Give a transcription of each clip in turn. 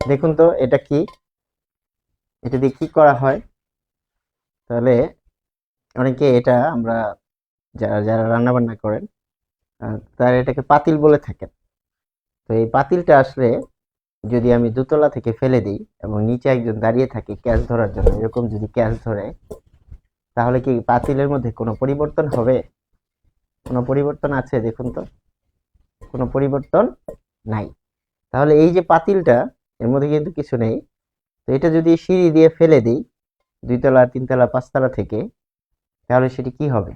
দেখুন তো এটা কি, এটা দিয়ে কি করা হয়। তাহলে অনেকে এটা আমরা যারা যারা রান্না বান্না করেন তারা এটাকে পাতিল বলে থাকেন। তো এই পাতিলটা আসলে যদি আমি দোতলা থেকে ফেলে দিই এবং নিচে একজন দাঁড়িয়ে থাকে ক্যাচ ধরার জন্য, এরকম যদি ক্যাচ ধরে, তাহলে কি পাতিলের মধ্যে কোনো পরিবর্তন হবে? কোনো পরিবর্তন আছে? দেখুন তো, কোনো পরিবর্তন নাই। তাহলে এই যে পাতিলটা, এর মধ্যে কিন্তু কিছু নেই। তো এটা যদি সিঁড়ি দিয়ে ফেলে দিই 2 তলা 3 তলা 5 তলা থেকে, তাহলে সেটি কি হবে?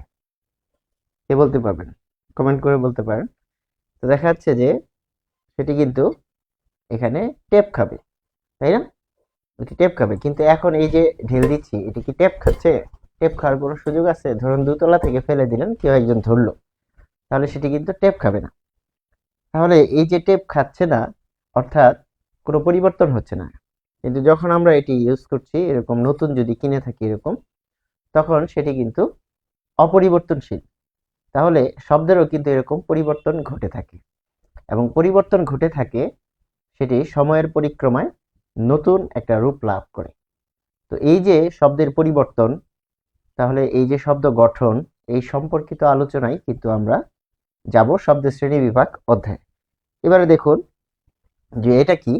কে বলতে পারবেন? কমেন্ট করে বলতে পারেন। তো দেখা যাচ্ছে যে সেটি কিন্তু এখানে টেপ খাবে, তাই না? এটি টেপ খাবে, কিন্তু এখন এই যে ঢেল দিচ্ছি, এটি কি টেপ খাচ্ছে? টেপ খাওয়ার কোনো সুযোগ আছে? ধরুন 2 তলা থেকে ফেলে দিলেন, কেউ একজন ধরলো, তাহলে সেটি কিন্তু টেপ খাবে না। তাহলে এই যে টেপ খাচ্ছে না, অর্থাৎ কোনো পরিবর্তন হচ্ছে না। কিন্তু যখন আমরা এটি ইউজ করছি, এরকম নতুন যদি কিনে থাকি এরকম, তখন সেটি কিন্তু অপরিবর্তনশীল। তাহলে শব্দেরও কিন্তু এরকম পরিবর্তন ঘটে থাকে, এবং পরিবর্তন ঘটে থাকে সেটি সময়ের পরিক্রমায় নতুন একটা রূপ লাভ করে। তো এই যে শব্দের পরিবর্তন, তাহলে এই যে শব্দ গঠন, এই সম্পর্কিত আলোচনায় কিন্তু আমরা যাব শব্দের শ্রেণীবিভাগ অধ্যায়ে। এবারে দেখুন যে এটা কি।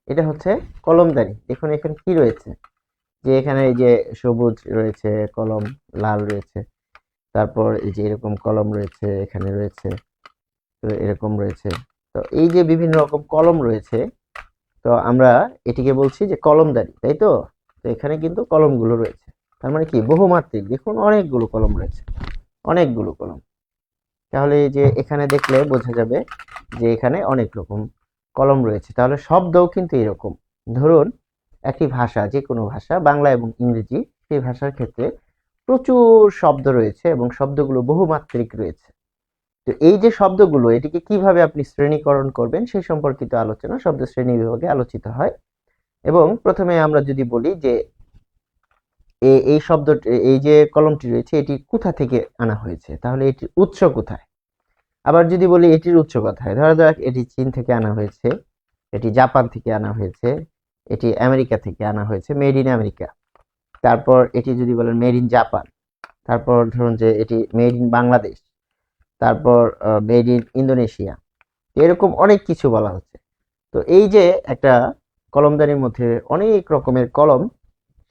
এটা হচ্ছে কলমদানি। দেখুন এখানে কি রয়েছে, যে এখানে এই যে সবুজ রয়েছে কলম, লাল রয়েছে, তারপর এই যে এরকম কলম রয়েছে, এখানে রয়েছে, তো এরকম রয়েছে। তো এই যে বিভিন্ন রকম কলম রয়েছে, তো আমরা এটিকে বলছি যে কলমদানি, তাই তো? তো এখানে কিন্তু কলমগুলো রয়েছে, তার মানে কি বহুমাত্রিক। দেখুন অনেকগুলো কলম রয়েছে, অনেকগুলো কলম। তাহলে এই যে এখানে দেখলে বোঝা যাবে যে এখানে অনেক রকম কলম রয়েছে। তাহলে শব্দও কিন্তু এরকম। ধরুন একটি ভাষা, যে কোনো ভাষা, বাংলা এবং ইংরেজি, সেই ভাষার ক্ষেত্রে প্রচুর শব্দ রয়েছে এবং শব্দগুলো বহুমাত্রিক রয়েছে। তো এই যে শব্দগুলো, এটিকে কিভাবে আপনি শ্রেণীকরণ করবেন সেই সম্পর্কিত আলোচনা শব্দ শ্রেণী বিভাগে আলোচিত হয়। এবং প্রথমে আমরা যদি বলি যে এই শব্দ, এই যে কলমটি রয়েছে, এটি কোথা থেকে আনা হয়েছে, তাহলে এটির উৎস কোথায়? আবার যদি বলি এটির উৎস কোথায়, ধরা যাক এটি চীন থেকে আনা হয়েছে, এটি জাপান থেকে আনা হয়েছে, এটি আমেরিকা থেকে আনা হয়েছে, মেড ইন আমেরিকা। তারপর এটি যদি বলেন মেড ইন জাপান, তারপর ধরুন যে এটি মেড ইন বাংলাদেশ, তারপর মেড ইন ইন্দোনেশিয়া, এরকম অনেক কিছু বলা হচ্ছে। তো এই যে একটা কলমদানির মধ্যে অনেক রকমের কলম,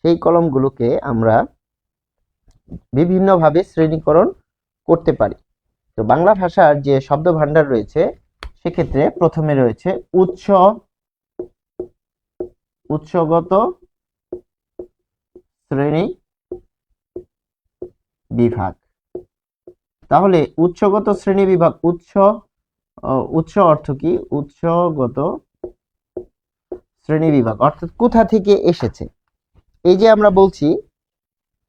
সেই কলমগুলোকে আমরা বিভিন্নভাবে শ্রেণীকরণ করতে পারি। তো বাংলা ভাষার যে শব্দ ভান্ডার রয়েছে, সেক্ষেত্রে প্রথমে রয়েছে উৎসগত শ্রেণী বিভাগ। তাহলে উৎসগত শ্রেণী বিভাগ, উৎস অর্থ কি? উৎসগত শ্রেণী বিভাগ অর্থাৎ কোথা থেকে এসেছে। এই যে আমরা বলছি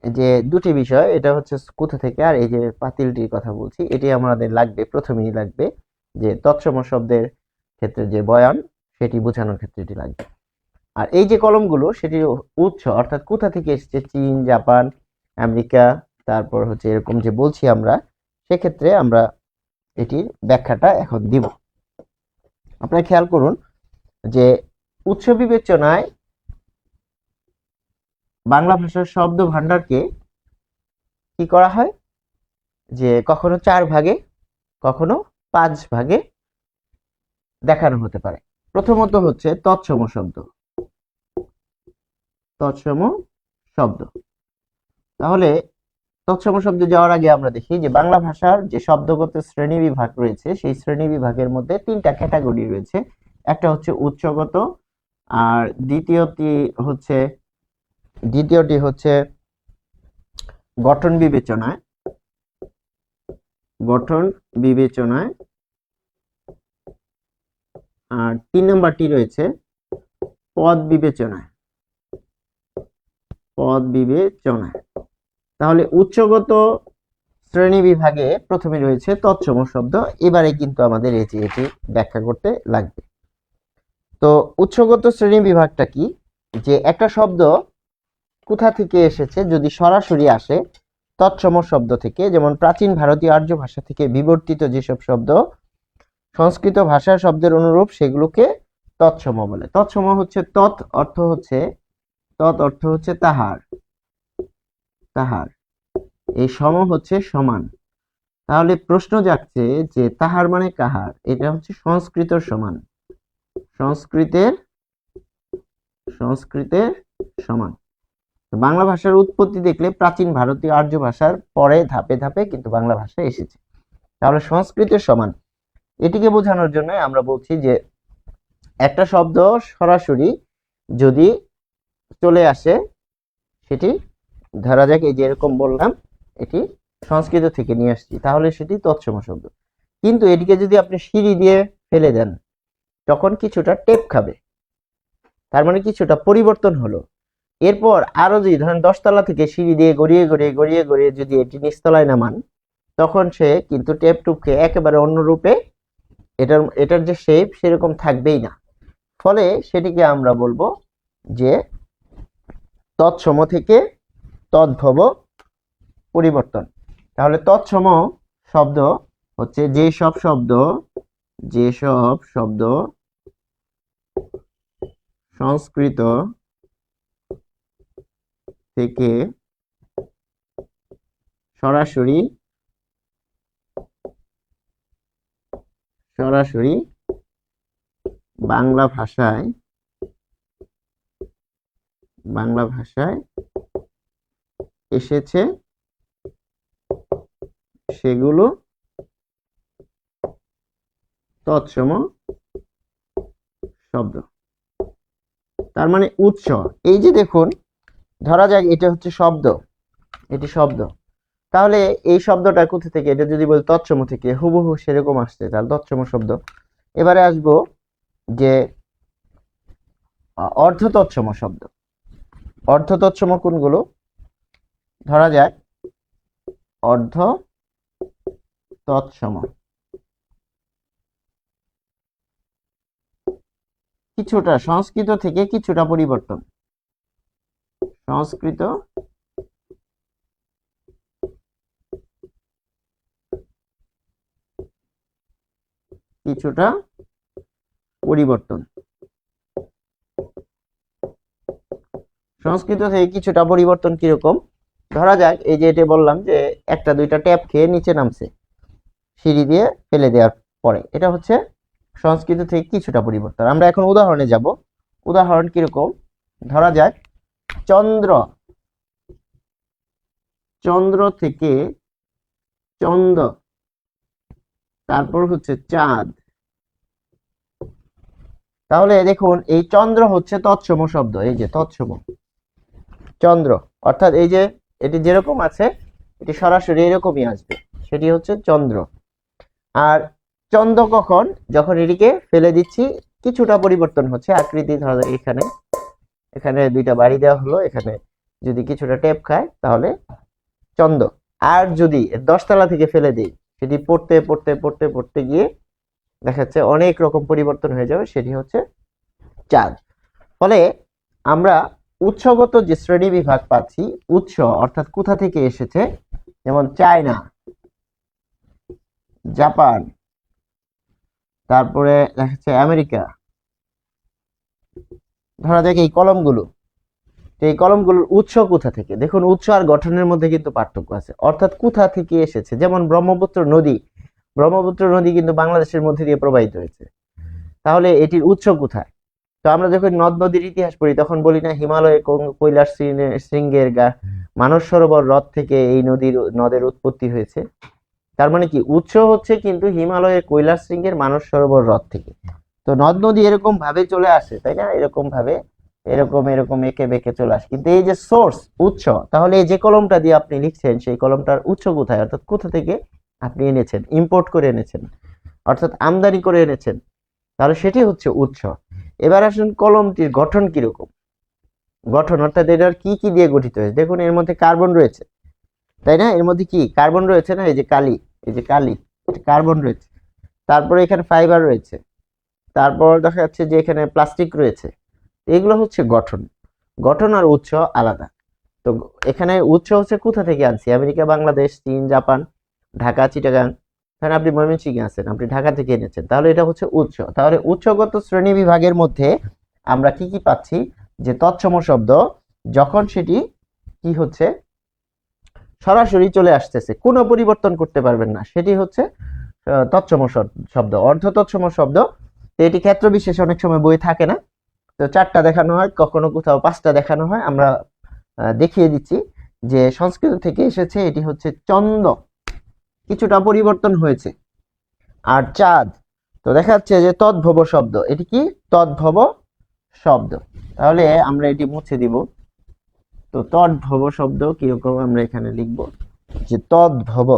যে দুটি বিষয়, এটা হচ্ছে কোথা থেকে, আর এই যে পাতিলটির কথা বলছি, এটি আমাদের লাগবে, প্রথমেই লাগবে যে তৎসম শব্দের ক্ষেত্রে যে বয়ান, সেটি বোঝানোর ক্ষেত্রে এটি লাগবে। আর এই যে কলমগুলো, সেটির উৎস অর্থাৎ কোথা থেকে এসেছে, চীন, জাপান, আমেরিকা, তারপর হচ্ছে এরকম যে বলছি আমরা, সেক্ষেত্রে আমরা এটির ব্যাখ্যাটা এখন দিব। আপনারা খেয়াল করুন যে উৎস বিবেচনায় বাংলা ভাষার শব্দ ভান্ডারকে কি করা হয়, যে কখনো 4 ভাগে, কখনো 5 ভাগে দেখানো হতে পারে। প্রথমত হচ্ছে তৎসম শব্দ। তৎসম শব্দ, তাহলে তৎসম শব্দে যাওয়ার আগে আমরা দেখি যে বাংলা ভাষার যে শব্দগত শ্রেণী বিভাগ রয়েছে, সেই শ্রেণী বিভাগের মধ্যে 3টা ক্যাটাগরি রয়েছে। একটা হচ্ছে উৎসগত, আর দ্বিতীয়টি হচ্ছে গঠন বিবেচনায়, আর 3 নম্বরটি রয়েছে পদ বিবেচনায়। তাহলে উৎসগত শ্রেণী বিভাগে প্রথমে রয়েছে তৎসম শব্দ। এবারে কিন্তু আমাদের এটি ব্যাখ্যা করতে লাগবে। তো উৎসগত শ্রেণী বিভাগটা কি, যে একটা শব্দ কোথা থেকে এসেছে, যদি সরাসরি আসে তৎসম শব্দ থেকে, যেমন প্রাচীন ভারতীয় আর্য ভাষা থেকে বিবর্তিত যেসব শব্দ সংস্কৃত ভাষার শব্দের অনুরূপ, সেগুলোকে তৎসম বলে। তৎসম হচ্ছে তৎ অর্থ হচ্ছে তাহার, তাহার, এই সম হচ্ছে সমান। তাহলে প্রশ্ন জাগছে যে তাহার মানে কাহার, এটা হচ্ছে সংস্কৃতের সমান, সংস্কৃতের সংস্কৃতের সমান। বাংলা ভাষার উৎপত্তি দেখলে প্রাচীন ভারতীয় আর্য ভাষার পরে ধাপে ধাপে কিন্তু বাংলা ভাষা এসেছে। তাহলে সংস্কৃতের সমান, এটিকে বোঝানোর জন্য আমরা বলছি যে একটা শব্দ সরাসরি যদি চলে আসে, সেটি ধরা যাক এই যে এরকম বললাম, এটি সংস্কৃত থেকে নিয়ে আসছি, তাহলে সেটি তৎসম শব্দ। কিন্তু এটিকে যদি আপনি সিঁড়ি দিয়ে ফেলে দেন, তখন কিছুটা টেপ খাবে, তার মানে কিছুটা পরিবর্তন হলো। এরপর আরো যদি ধরেন 10 তলা থেকে সিঁড়ি দিয়ে গড়িয়ে গড়িয়ে গড়িয়ে গড়িয়ে যদি এটি নিচতলায় নামান, তখন সে কিন্তু টেপ টুপকে একেবারে অন্য রূপে, এটার যে শেপ সেরকম থাকবেই না। ফলে সেটিকে আমরা বলবো যে তৎসম থেকে তদ্ভব পরিবর্তন। তাহলে তৎসম শব্দ হচ্ছে যেসব শব্দ সংস্কৃত থেকে সরাসরি বাংলা ভাষায় এসেছে, সেগুলো তৎসম শব্দ। তার মানে উৎস, এই যে দেখুন, ধরা যাক এটা হচ্ছে শব্দ, এটি শব্দ, তাহলে এই শব্দটা কোথা থেকে, এটা যদি বলি তৎসম থেকে, হুবহু সেরকম আসছে, তাহলে তৎসম শব্দ। এবারে আসবো যে অর্ধ তৎসম শব্দ। অর্ধ তৎসম কোনগুলো, ধরা যাক অর্ধ তৎসম, কিছুটা সংস্কৃত থেকে কিছুটা পরিবর্তন, সংস্কৃত কিছুটা পরিবর্তন, সংস্কৃত থেকে কিছুটা পরিবর্তন কিরকম, ধরা যাক এই যে এটা বললাম যে একটা দুইটা ট্যাপ খেয়ে নিচে নামছে সিঁড়ি দিয়ে ফেলে দেওয়ার পরে, এটা হচ্ছে সংস্কৃত থেকে কিছুটা পরিবর্তন। আমরা এখন উদাহরণে যাব। উদাহরণ কিরকম, ধরা যাক চন্দ্র, চন্দ্র থেকে চন্দ, তারপর হচ্ছে চাঁদ। তাহলে দেখুন এই চন্দ্র হচ্ছে তৎসম শব্দ, এই যে তৎসম চন্দ্র, অর্থাৎ এই যে এটি যেরকম আছে এটি সরাসরি এরকমই আসবে, সেটি হচ্ছে চন্দ্র। আর চন্দ্র কখন, যখন এটিকে ফেলে দিচ্ছি কিছুটা পরিবর্তন হচ্ছে আকৃতি, ধরো এখানে এখানে দুইটা বাড়ি দেওয়া হলো, এখানে যদি কিছুটা টেপ খায় তাহলে চন্দ্র। আর যদি 10 তলা থেকে ফেলে দিই, সেটি পড়তে পড়তে পড়তে পড়তে গিয়ে দেখা যাচ্ছে অনেক রকম পরিবর্তন হয়ে যাবে, সেটি হচ্ছে চাঁদ। ফলে আমরা উৎসগত যে শ্রেণী বিভাগ পাচ্ছি, উৎস অর্থাৎ কোথা থেকে এসেছে, যেমন চায়না, জাপান, তারপরে দেখা যাচ্ছে আমেরিকা। ধরা যাক এই কলমগুলো, এই কলমগুলোর উৎস কোথা থেকে, দেখুন উৎস আর গঠনের মধ্যে কিন্তু পার্থক্য আছে, অর্থাৎ কোথা থেকে এসেছে। যেমন ব্রহ্মপুত্র নদী কিন্তু বাংলাদেশের মধ্যে দিয়ে প্রবাহিত হয়েছে, তাহলে এটির উৎস কোথায়? তো আমরা যখন নদ নদীর ইতিহাস পড়ি তখন বলি না হিমালয়ের কৈলাস শৃঙ্গের মানস সরোবর হ্রদ থেকে এই নদের উৎপত্তি হয়েছে। তার মানে কি, উৎস হচ্ছে কিন্তু হিমালয়ের কৈলাস শৃঙ্গের মানস সরোবর হ্রদ থেকে। তো নদ নদী এরকম ভাবে চলে আসে, তাই না, এরকম ভাবে এরকম এঁকে বেঁকে চলে আসে। কিন্তু এই যে সোর্স, উৎস, তাহলে এই যে কলমটা দিয়ে আপনি লিখছেন সেই কলমটার উৎস কোথায়, অর্থাৎ কোথা থেকে আপনি এনেছেন, ইম্পোর্ট করে এনেছেন, অর্থাৎ আমদানি করে এনেছেন, তাহলে সেটি হচ্ছে উৎস। এবার আসুন কলমটির গঠন কিরকম, গঠন অর্থাৎ এটার কি কি দিয়ে গঠিত হয়েছে। দেখুন এর মধ্যে কার্বন রয়েছে, তাই না, এর মধ্যে কি কার্বন রয়েছে না, এই যে কালি, কার্বন রয়েছে, তারপরে এখানে ফাইবার রয়েছে, তারপর দেখা যাচ্ছে যে এখানে প্লাস্টিক রয়েছে। এগুলো হচ্ছে গঠন আর উৎস আলাদা। তো এখানে উৎস হচ্ছে কোথা থেকে আনছি, আমেরিকা, বাংলাদেশ, চীন, জাপান, ঢাকা, চিটাগাং, ধরেন আপনি ময়মনসিংহে আছেন, আপনি ঢাকা থেকে এনেছেন, তাহলে এটা হচ্ছে উৎস। তাহলে উৎসগত শ্রেণী বিভাগের মধ্যে আমরা কি কি পাচ্ছি, যে তৎসম শব্দ যখন সেটি কি হচ্ছে সরাসরি চলে আসতেছে, কোনো পরিবর্তন করতে পারবেন না, সেটি হচ্ছে তৎসম শব্দ। অর্ধ তৎসম শব্দ, তো এটি ক্ষেত্র বিশেষে অনেক সময় বই থাকে না, তো 4টা দেখানো হয়, কখনো কোথাও 5টা দেখানো হয়। আমরা দেখিয়ে দিচ্ছি যে সংস্কৃত থেকে এসেছে, এটি হচ্ছে চন্দ, কিছুটা পরিবর্তন হয়েছে। আর চাঁদ, তো দেখা যাচ্ছে যে তদ্ভব শব্দ, এটি কি তদ্ভব শব্দ। তাহলে আমরা এটি মুছে দিব। তো তদ্ভব শব্দ কিরকম আমরা এখানে লিখব, যে তদ্ভব,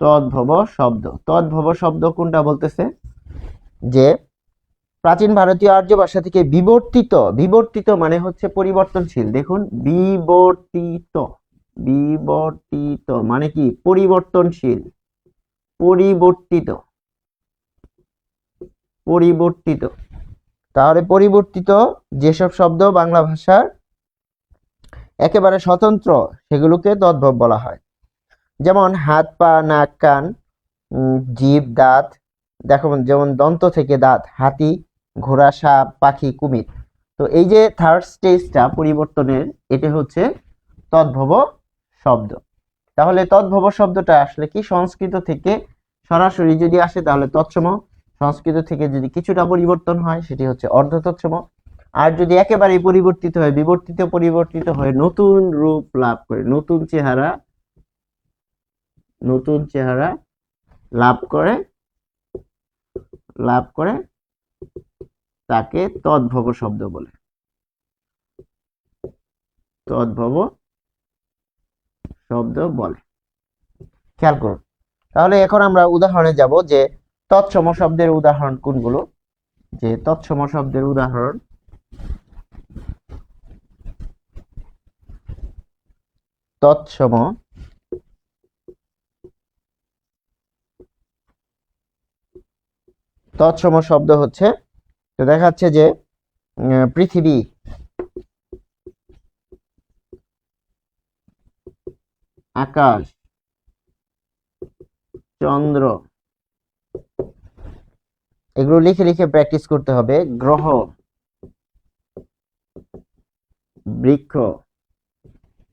তদ্ভব শব্দ। তদ্ভব শব্দ কোনটা বলতেছে, যে প্রাচীন ভারতীয় আর্য ভাষা থেকে বিবর্তিত, বিবর্তিত মানে হচ্ছে পরিবর্তনশীল। দেখুন বিবর্তিত, বিবর্তিত মানে কি পরিবর্তনশীল, পরিবর্তিত, পরিবর্তিত। তাহলে পরিবর্তিত যেসব শব্দ বাংলা ভাষার একেবারে স্বতন্ত্র, সেগুলোকে তদ্ভব বলা হয়। যেমন হাত, পা, নাক, কান, জিভ, দাঁত। দেখো যেমন দন্ত থেকে দাঁত, হাতি, ঘোড়া, সাপ, পাখি, কুমির। তো এই যে থার্ড স্টেজটা পরিবর্তনের, এটা হচ্ছে তদ্ভব শব্দ। তাহলে তদ্ভব শব্দটা আসলে কি সংস্কৃত থেকে সরাসরি যদি আসে তাহলে তৎসম, সংস্কৃত থেকে যদি কিছুটা পরিবর্তন হয় সেটি হচ্ছে অর্ধ তৎসম, আর যদি একেবারেই পরিবর্তিত হয়, বিবর্তিত পরিবর্তিত হয়ে নতুন রূপ লাভ করে, নতুন চেহারা, নতুন চেহারা লাভ করে, লাভ করে, তাকে তদ্ভব শব্দ বলে, তদ্ভব শব্দ বলে। খেয়াল করুন। তাহলে এখন আমরা উদাহরণে যাব যে তৎসম শব্দের উদাহরণ কোনগুলো, যে তৎসম শব্দের উদাহরণ, তৎসম, তৎসম শব্দ হচ্ছে, তো দেখা যাচ্ছে যে পৃথিবী, আকাশ, চন্দ্র, এগুলো লিখে লিখে প্র্যাকটিস করতে হবে। গ্রহ, বৃক্ষ।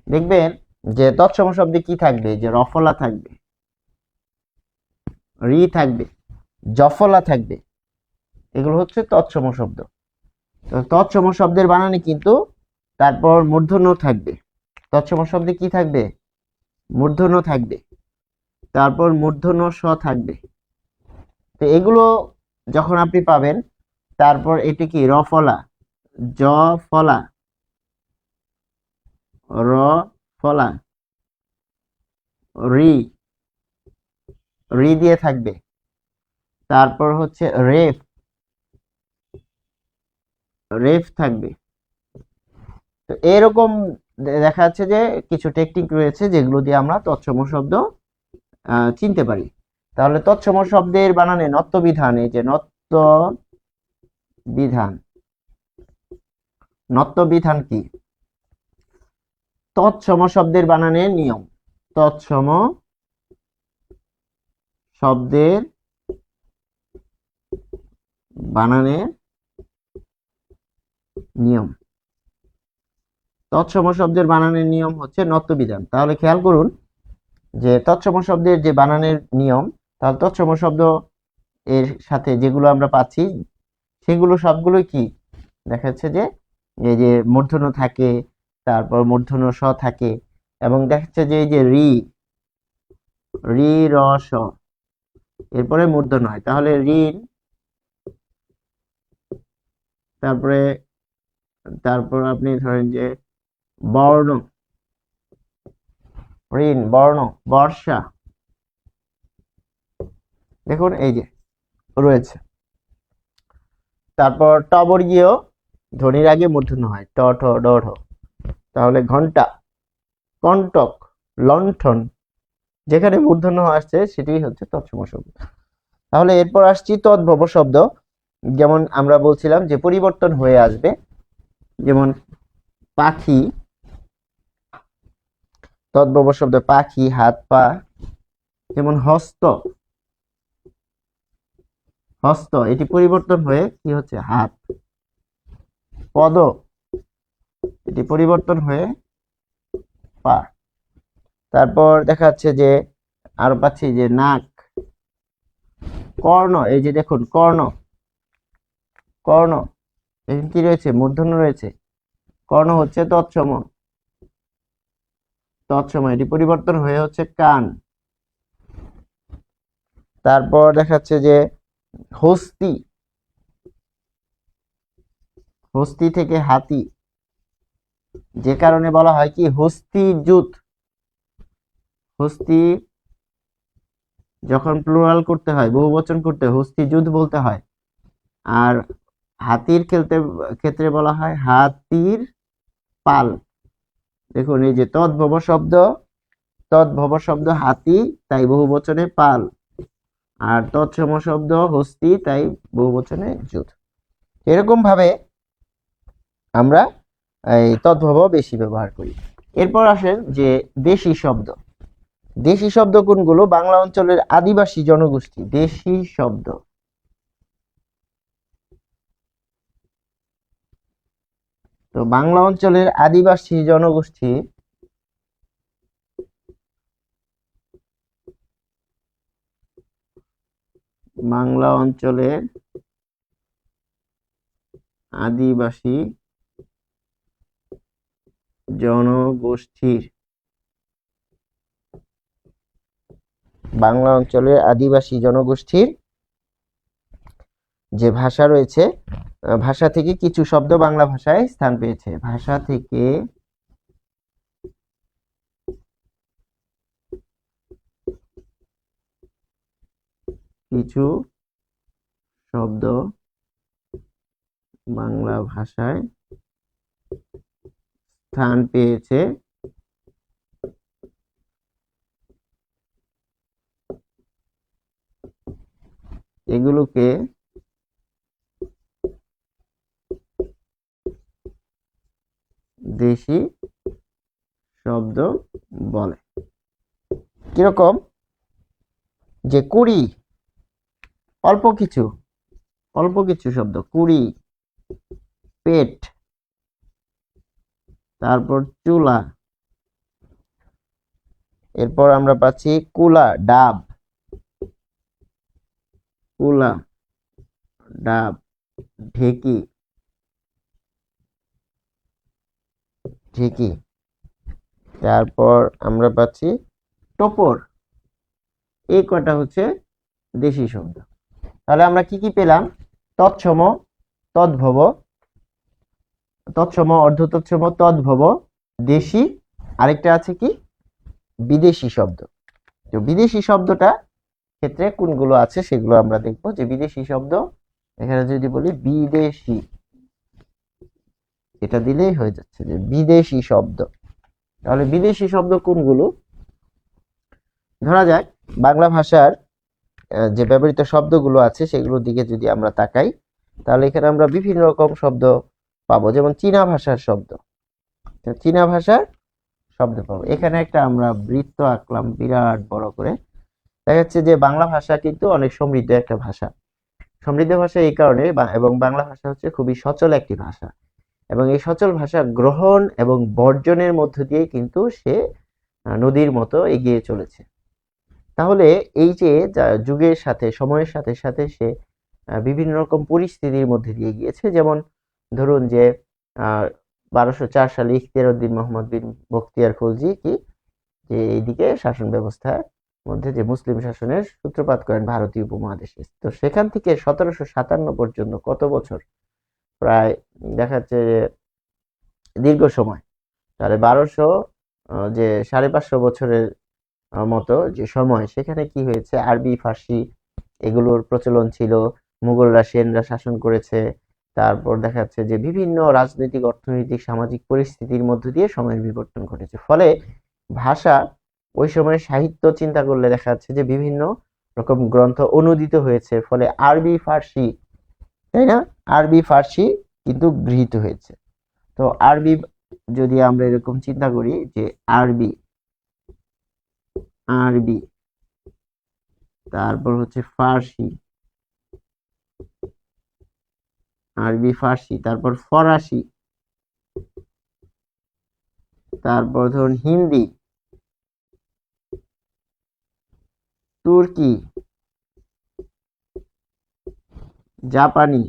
দেখবেন যে তৎসম শব্দে কি থাকবে, যে রফলা থাকবে, রি থাকবে, জফলা থাকবে, এগুলো হচ্ছে তৎসম শব্দ। তো তৎসম শব্দের বানানে কিন্তু তারপর মূর্ধন্য থাকবে। তৎসম শব্দে কি থাকবে, মূর্ধন্য থাকবে, তারপর মূর্ধন্য স থাকবে। তো এগুলো যখন আপনি পাবেন, তারপর এটি কি রফলা, জ ফলা, র ফলা, রি, রি দিয়ে থাকবে, তারপর হচ্ছে রেফ, রেফ থাকবে। তো এরকম দেখা যাচ্ছে যে কিছু টেকনিক রয়েছে যেগুলো দিয়ে আমরা তৎসম শব্দ চিনতে পারি। তাহলে তৎসম শব্দের বানানে নত্ব বিধান, এই যে নত্ব বিধান, নত্ব বিধান কি, তৎসম শব্দের বানানের নিয়ম, তৎসম শব্দের বানানের নিয়ম, তৎসম শব্দের বানানের নিয়ম হচ্ছে নত্ব বিধান। তাহলে খেয়াল করুন যে তৎসম শব্দের যে বানানের নিয়ম, তাহলে তৎসম শব্দ এর সাথে যেগুলো আমরা পাচ্ছি সেগুলো সবগুলোই কি দেখা যাচ্ছে যে এই যে মূর্ধন্য থাকে, তারপর মূর্ধন্য স থাকে, এবং দেখা যাচ্ছে যে এই যে রি, রি র স, এরপরে মূর্ধন্য হয়। তাহলে ঋণ, তারপরে তারপর আপনি ধরেন যে বর্ণ, ঋণ, বর্ণ, বর্ষা। দেখুন এই যে রয়েছে। তারপর টবর্গীয় ধ্বনির আগে মূর্ধন্য হয়, ট ঠ ড ঢ। তাহলে ঘন্টা, কণ্টক, লণ্ঠন, যেখানে মূর্ধন্য আসছে সেটি হচ্ছে তৎসম শব্দ। তাহলে এরপর আসছি তদ্ভব শব্দ, যেমন আমরা বলছিলাম যে পরিবর্তন হয়ে আসবে, যেমন পাখি, তদ্ভব শব্দ পাখি, হাত, পা, যেমন হস্ত। হস্ত এটি পরিবর্তন হয়ে কি হচ্ছে? হাত। পদ এটি পরিবর্তন হয়ে পা। তারপর দেখা যাচ্ছে যে আরো পাচ্ছি যে নাক। কর্ণ, এই যে দেখুন কর্ণ, কর্ণ এখানে কি রয়েছে? মূর্ধন্য রয়েছে। কর্ণ হচ্ছে তৎসম, তৎসম এটি পরিবর্তন হয়ে হচ্ছে কান। তারপর দেখাচ্ছে যে হস্তি, হস্তি থেকে হাতি, যে কারণে বলা হয় কি হস্তি জুত। হস্তি যখন প্লুরাল করতে হয়, বহুবচন করতে হয়, হস্তি যুদ্ধ বলতে হয়। আর হাতির ক্ষেত্রে বলা হয় হাতির পাল। দেখুন এই যে তদ্ভব শব্দ, তদ্ভব শব্দ হাতি, তাই বহুবচনে পাল। আর তৎসম শব্দ হস্তি, তাই বহুবচনে যুত। এরকম ভাবে আমরা এই তদ্ভব বেশি ব্যবহার করি। এরপর আসেন যে দেশি শব্দ। দেশি শব্দ কোনগুলো? বাংলা অঞ্চলের আদিবাসী জনগোষ্ঠী। দেশি শব্দ, তো বাংলা অঞ্চলের আদিবাসী জনগোষ্ঠী বাংলা অঞ্চলের আদিবাসী জনগোষ্ঠীর, বাংলা অঞ্চলের আদিবাসী জনগোষ্ঠীর যে ভাষা রয়েছে, ভাষা থেকে কিছু শব্দ বাংলা ভাষায় স্থান পেয়েছে। ভাষা থেকে কিছু শব্দ বাংলা ভাষায় স্থান পেয়েছে, এগুলোকে দেশি শব্দ বলে। কিরকম? যে কুড়ি, অল্প কিছু, অল্প কিছু শব্দ, কুড়ি, পেট, তারপর চুলা, এরপর আমরা পাচ্ছি কুলা, ডাব, কুলা, ডাব, ঢেকি, ঢেকি, তারপর আমরা পাচ্ছি টোপর। এই কয়টা হচ্ছে দেশি শব্দ। তাহলে আমরা কি কি পেলাম? তৎসম, তদ্ভব, তৎসম, অর্ধতৎসম, তদ্ভব, দেশি, আরেকটা আছে কি বিদেশি শব্দ। তো বিদেশি শব্দটা ক্ষেত্রে কোনগুলো আছে সেগুলো আমরা দেখবো। যে বিদেশি শব্দ, এখানে যদি বলি বিদেশি, এটা দিলেই হয়ে যাচ্ছে যে বিদেশি শব্দ। তাহলে বিদেশি শব্দ কোনগুলো? ধরা যাক বাংলা ভাষার যে ব্যবহৃত শব্দগুলো আছে সেগুলোর দিকে যদি আমরা তাকাই, তাহলে এখানে আমরা বিভিন্ন রকম শব্দ পাবো। যেমন চীনা ভাষার শব্দ, চীনা ভাষার শব্দ পাবো। এখানে একটা আমরা বৃত্ত আঁকলাম বিরাট বড় করে। দেখা যাচ্ছে যে বাংলা ভাষা কিন্তু অনেক সমৃদ্ধ একটা ভাষা। সমৃদ্ধ ভাষা এই কারণে, এবং বাংলা ভাষা হচ্ছে খুবই সচল একটি ভাষা, এবং এই সচল ভাষা গ্রহণ এবং বর্জনের মধ্য দিয়ে কিন্তু সে নদীর মতো এগিয়ে চলেছে। তাহলে এই যে যুগের সাথে, সময়ের সাথে সাথে সে বিভিন্ন রকম পরিস্থিতির মধ্যে দিয়ে গিয়েছে। যেমন ধরুন যে 1204 সালে ইখতিয়ারউদ্দিন মোহাম্মদ বিন বখতিয়ার খলজি কি যে এইদিকে শাসন ব্যবস্থার মধ্যে যে মুসলিম শাসনের সূত্রপাত করেন ভারতীয় উপমহাদেশে। তো সেখান থেকে 1757 পর্যন্ত কত বছর? প্রায় দেখা যাচ্ছে যে দীর্ঘ সময়। তাহলে 1200 যে 550 বছরের মতো যে সময়, সেখানে কি হয়েছে? আরবি, ফার্সি এগুলোর প্রচলন ছিল। মুঘলরা, সেনরা শাসন করেছে। তারপর দেখা যাচ্ছে যে বিভিন্ন রাজনৈতিক, অর্থনৈতিক, সামাজিক পরিস্থিতির মধ্য দিয়ে সময়ের বিবর্তন ঘটেছে। ফলে ভাষা, ওই সময় সাহিত্য চিন্তা করলে দেখা যাচ্ছে যে বিভিন্ন রকম গ্রন্থ অনুদিত হয়েছে। ফলে আরবি, ফার্সি, তাই না? আরবি, ফার্সি কিন্তু গৃহীত হয়েছে। তো আরবি যদি আমরা এরকম চিন্তা করি যে আরবি, আরবি, তারপর হচ্ছে ফার্সি, আরবি ফার্সি, তারপর ফরাসি, তারপর ধরুন হিন্দি, তুর্কি, জাপানি,